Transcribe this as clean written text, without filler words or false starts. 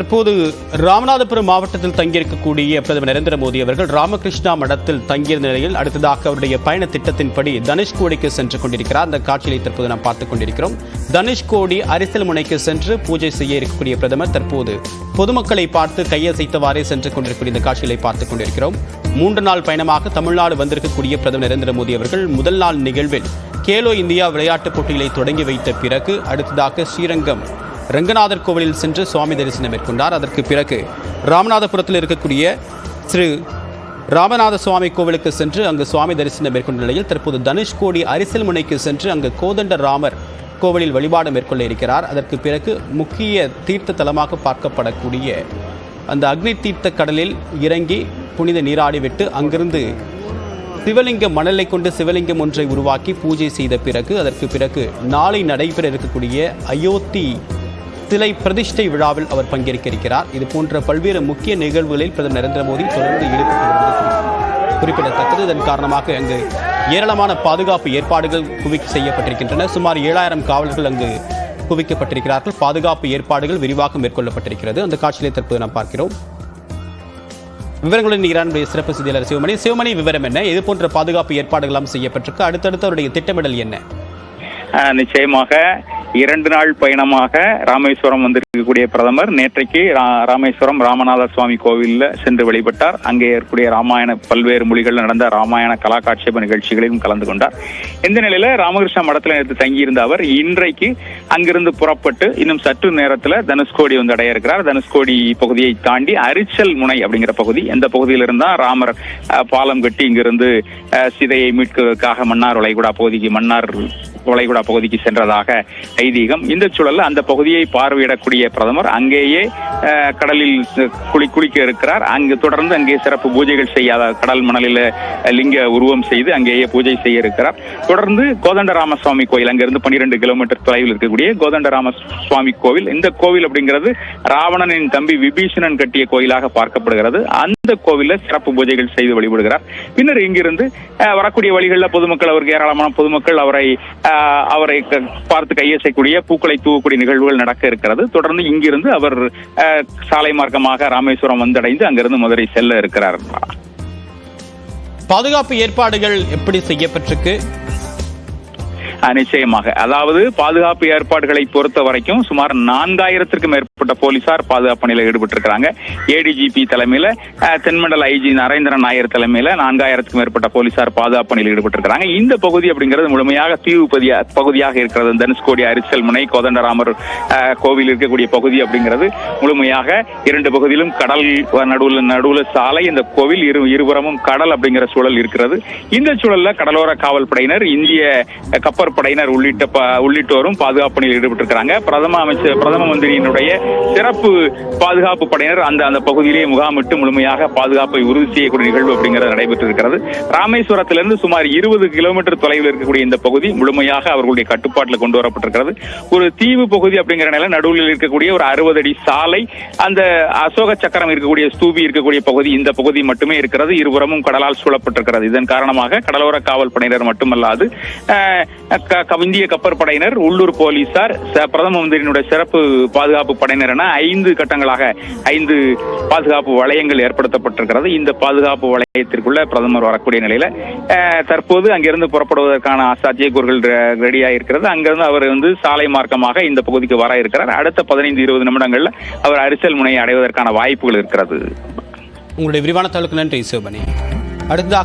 தற்போது ராமநாதபுரம் மாவட்டத்தில் தங்கியிருக்கக்கூடிய பிரதமர் நரேந்திர மோடி அவர்கள் ராமகிருஷ்ணா மடத்தில் தங்கியிருந்த நிலையில் அடுத்ததாக அவருடைய பயண திட்டத்தின்படி தனுஷ்கோடிக்கு சென்று கொண்டிருக்கிறார். அந்த காட்சியை தற்போது நாம் பார்த்துக் கொண்டிருக்கிறோம். தனுஷ்கோடி அரிசல் முனைக்கு சென்று பூஜை செய்ய இருக்கக்கூடிய பிரதமர் தற்போது பொதுமக்களை பார்த்து கையசைத்தவாறே சென்று கொண்டிருக்கூடிய இந்த காட்சிகளை பார்த்துக் கொண்டிருக்கிறோம். 3 நாள் பயணமாக தமிழ்நாடு வந்திருக்கக்கூடிய பிரதமர் நரேந்திர மோடி அவர்கள் முதல் நாள் நிகழ்வில் கேலோ இந்தியா விளையாட்டுப் போட்டிகளை தொடங்கி வைத்த பிறகு அடுத்ததாக ஸ்ரீரங்கம் ரங்கநாதர் கோவிலில் சென்று சுவாமி தரிசனம் மேற்கொண்டார். அதற்கு பிறகு ராமநாதபுரத்தில் இருக்கக்கூடிய திரு ராமநாத சுவாமி கோவிலுக்கு சென்று அங்கு சுவாமி தரிசனம் மேற்கொண்ட நிலையில் தற்போது தனுஷ்கோடி அரிசல் முனைக்கு சென்று அங்கு கோதண்ட ராமர் கோவிலில் வழிபாடு மேற்கொள்ள இருக்கிறார். அதற்கு பிறகு முக்கிய தீர்த்த தலமாக பார்க்கப்படக்கூடிய அந்த அக்னி தீர்த்த கடலில் இறங்கி புனித நீராடிவிட்டு அங்கிருந்து சிவலிங்க மணலை கொண்டு சிவலிங்கம் ஒன்றை உருவாக்கி பூஜை செய்த பிறகு அதற்கு பிறகு நாளை நடைபெற இருக்கக்கூடிய அயோத்தி சிலை பிரதிஷ்டை விழாவில் அவர் பங்கேற்க இருக்கிறார். இது போன்ற பல்வேறு முக்கிய நிகழ்வுகளில் பிரதமர் நரேந்திர மோடி தொடர்ந்து ஈடுபட்டு வருவது குறிப்பிடத்தக்கது. இதன் காரணமாக அங்கு ஏராளமான பாதுகாப்பு ஏற்பாடுகள் செய்யப்பட்டிருக்கின்றன. சுமார் 7000 காவலர்கள் அங்கு குவிக்கப்பட்டிருக்கிறார்கள். பாதுகாப்பு ஏற்பாடுகள் விரிவாக மேற்கொள்ளப்பட்டிருக்கிறது. அந்த காட்சியை தற்போது நாம் பார்க்கிறோம். விவரங்களுடன் ஈரானுடைய சிறப்பு செய்தியாளர் சிவமணி விவரம் என்ன? இது போன்ற பாதுகாப்பு ஏற்பாடுகளாம் செய்யப்பட்டிருக்கு. அடுத்தடுத்து அவருடைய திட்டமிடல் என்ன? நிச்சயமாக 2 நாள் பயணமாக ராமேஸ்வரம் வந்திருக்கக்கூடிய பிரதமர் நேற்றைக்கு ராமேஸ்வரம் ராமநாத சுவாமி கோவிலில் சென்று வழிபட்டார். அங்கே இருக்கக்கூடிய ராமாயண பல்வேறு மொழிகளில் நடந்த ராமாயண கலாகாட்சேப நிகழ்ச்சிகளிலும் கலந்து கொண்டார். இந்த நிலையில ராமகிருஷ்ணா மடத்தில் நேற்று தங்கியிருந்த அவர் இன்றைக்கு அங்கிருந்து புறப்பட்டு இன்னும் சற்று நேரத்தில் தனுஷ்கோடி வந்து அடைய இருக்கிறார். தனுஷ்கோடி பகுதியை தாண்டி அரிச்சல் முனை அப்படிங்கிற பகுதி, எந்த பகுதியில் இருந்தா ராமர் பாலம் கட்டி இங்கிருந்து சீதையை மீட்கிறதுக்காக மன்னார் வளைகுடா பகுதிக்கு சென்றதாக ஐதீகம். இந்த சூழல்ல அந்த பகுதியை பார்வையிடக்கூடிய பிரதமர் அங்கேயே கடலில் குளிக்க இருக்கிறார். அங்கு தொடர்ந்து அங்கே சிறப்பு பூஜைகள் செய்யாத கடல் மணலில் லிங்க உருவம் செய்து அங்கேயே பூஜை செய்ய இருக்கிறார். தொடர்ந்து கோதண்டராம சுவாமி கோயில், அங்கிருந்து 12 கிலோமீட்டர் தொலைவில் இருக்கக்கூடிய கோதண்டராம சுவாமி கோவில், இந்த கோவில் அப்படிங்கிறது ராவணனின் தம்பி விபீஷணன் கட்டிய கோயிலாக பார்க்கப்படுகிறது. அந்த கோவில்ல சிறப்பு பூஜைகள் செய்து வழிபடுகிறார். பின்னர் இங்கிருந்து வரக்கூடிய வழிகளில் பொதுமக்கள், அவருக்கு ஏராளமான பொதுமக்கள் அவரை பார்த்து கையசைக்கூடிய பூக்களை தூவக்கூடிய நிகழ்வுகள் நடக்க இருக்கிறது. தொடர்ந்து இங்கிருந்து அவர் சாலை மார்க்கமாக ராமேஸ்வரம் வந்தடைந்து அங்கிருந்து மதுரை செல்ல இருக்கிறார். பாதுகாப்பு ஏற்பாடுகள் எப்படி செய்யப்பட்டிருக்கு? நிச்சயமாக, அதாவது பாதுகாப்பு ஏற்பாடுகளை பொறுத்த வரைக்கும் சுமார் 4000க்கும் மேற்பட்ட போலீசார் பாதுகாப்பு பணியில் ஈடுபட்டிருக்கிறாங்க. ஏடிஜிபி தலைமையில, தென்மண்டல ஐஜி நரேந்திரன் நாயர் தலைமையில 4000க்கும் மேற்பட்ட போலீசார் பாதுகாப்பு பணியில் ஈடுபட்டிருக்கிறாங்க. இந்த பகுதி அப்படிங்கிறது முழுமையாக தீவு பகுதியாக இருக்கிறது. தனுஷ்கோடி அரிச்சல் முனை கோதண்டராமர் கோவில் இருக்கக்கூடிய பகுதி அப்படிங்கிறது முழுமையாக 2 பகுதியிலும் கடல் நடுவுல சாலை, இந்த கோவில் இருபுறமும் கடல் அப்படிங்கிற சூழல் இருக்கிறது. இந்த சூழல்ல கடலோர காவல் படையினர், இந்திய கப்பற்படையினர் உள்ளிட்டோரும் பாதுகாப்பு பணியில் ஈடுபட்டிருக்கிறாங்க. பிரதம மந்திரியினுடைய சிறப்பு பாதுகாப்பு படையினர் அந்த பகுதியிலேயே முகாமிட்டு முழுமையாக பாதுகாப்பை உறுதி செய்யக்கூடிய நிகழ்வு அப்படிங்கிறது நடைபெற்றிருக்கிறது. ராமேஸ்வரத்திலிருந்து சுமார் 20 கிலோமீட்டர் தொலைவில் இருக்கக்கூடிய இந்த பகுதி முழுமையாக அவர்களுடைய கட்டுப்பாட்டில் கொண்டு வரப்பட்டிருக்கிறது. ஒரு தீவு பகுதி அப்படிங்கிற நிலை, நடுவில் இருக்கக்கூடிய ஒரு 60 அடி சாலை, அந்த அசோக சக்கரம் இருக்கக்கூடிய ஸ்தூபி இருக்கக்கூடிய பகுதி, இந்த பகுதி மட்டுமே இருக்கிறது. இருபுறமும் கடலால் சூழப்பட்டிருக்கிறது. இதன் காரணமாக கடலோர காவல் படையினர் மட்டுமல்லாது இந்திய கப்பற்படையினர், உள்ளூர் போலீசார், பிரதம மந்திரியினுடைய சிறப்பு பாதுகாப்பு படையினர் என 5 கட்டங்களாக 5 பாதுகாப்பு வளையங்கள் ஏற்படுத்தப்பட்டிருக்கிறது. இந்த பாதுகாப்பு வளையத்திற்குள்ள பிரதமர் வரக்கூடிய நிலையில தற்போது அங்கிருந்து புறப்படுவதற்கான சாத்தியக்கூறுகள் ரெடியாக இருக்கிறது. அங்கிருந்து அவர் சாலை மார்க்கமாக இந்த பகுதிக்கு வர இருக்கிறார். அடுத்த 15-20 நிமிடங்கள்ல அவர் அரிசல் முனையை அடைவதற்கான வாய்ப்புகள் இருக்கிறது. உங்களுடைய விரிவான தகவலுக்கு நன்றி சிவமணி. அடுத்ததாக